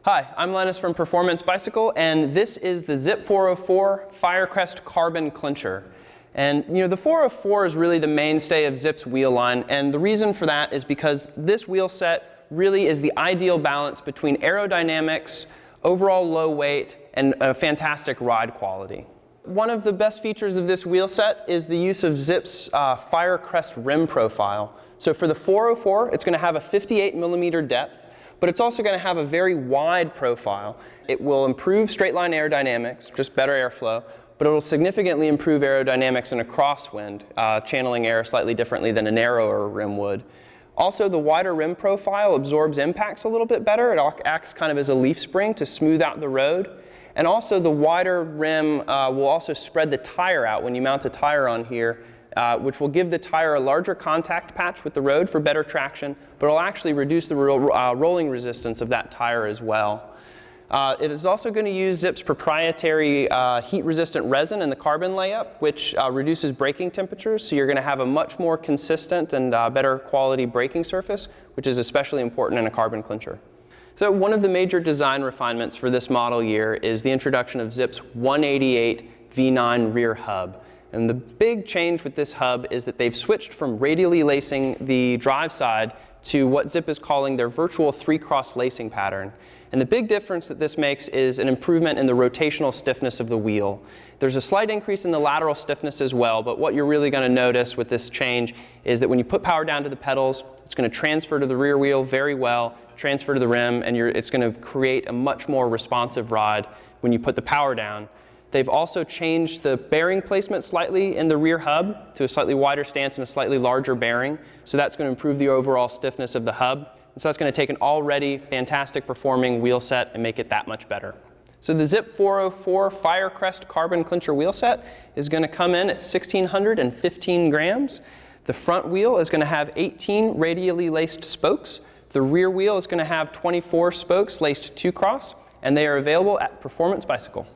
Hi, I'm Linus from Performance Bicycle, and this is the Zipp 404 Firecrest Carbon Clincher. And the 404 is really the mainstay of Zipp's wheel line, and the reason for that is because this wheel set really is the ideal balance between aerodynamics, overall low weight, and a fantastic ride quality. One of the best features of this wheel set is the use of Zipp's Firecrest rim profile. So for the 404, it's going to have a 58mm depth, but it's also going to have a very wide profile. It will improve straight line aerodynamics, just better airflow, but it will significantly improve aerodynamics in a crosswind, channeling air slightly differently than a narrower rim would. Also, the wider rim profile absorbs impacts a little bit better. It acts kind of as a leaf spring to smooth out the road. And also, the wider rim will also spread the tire out when you mount a tire on here, which will give the tire a larger contact patch with the road for better traction, but it'll actually reduce the rolling resistance of that tire as well. It is also going to use Zipp's proprietary heat-resistant resin in the carbon layup, which reduces braking temperatures, so you're going to have a much more consistent and better quality braking surface, which is especially important in a carbon clincher. So one of the major design refinements for this model year is the introduction of Zipp's 188 V9 rear hub. And the big change with this hub is that they've switched from radially lacing the drive side to what Zipp is calling their virtual 3-cross lacing pattern. And the big difference that this makes is an improvement in the rotational stiffness of the wheel. There's a slight increase in the lateral stiffness as well, but what you're really going to notice with this change is that when you put power down to the pedals, it's going to transfer to the rear wheel very well, transfer to the rim, and it's going to create a much more responsive ride when you put the power down. They've also changed the bearing placement slightly in the rear hub to a slightly wider stance and a slightly larger bearing. So that's going to improve the overall stiffness of the hub. And so that's going to take an already fantastic performing wheel set and make it that much better. So the Zipp 404 Firecrest Carbon Clincher wheel set is going to come in at 1,615 grams. The front wheel is going to have 18 radially laced spokes. The rear wheel is going to have 24 spokes laced 2-cross, and they are available at Performance Bicycle.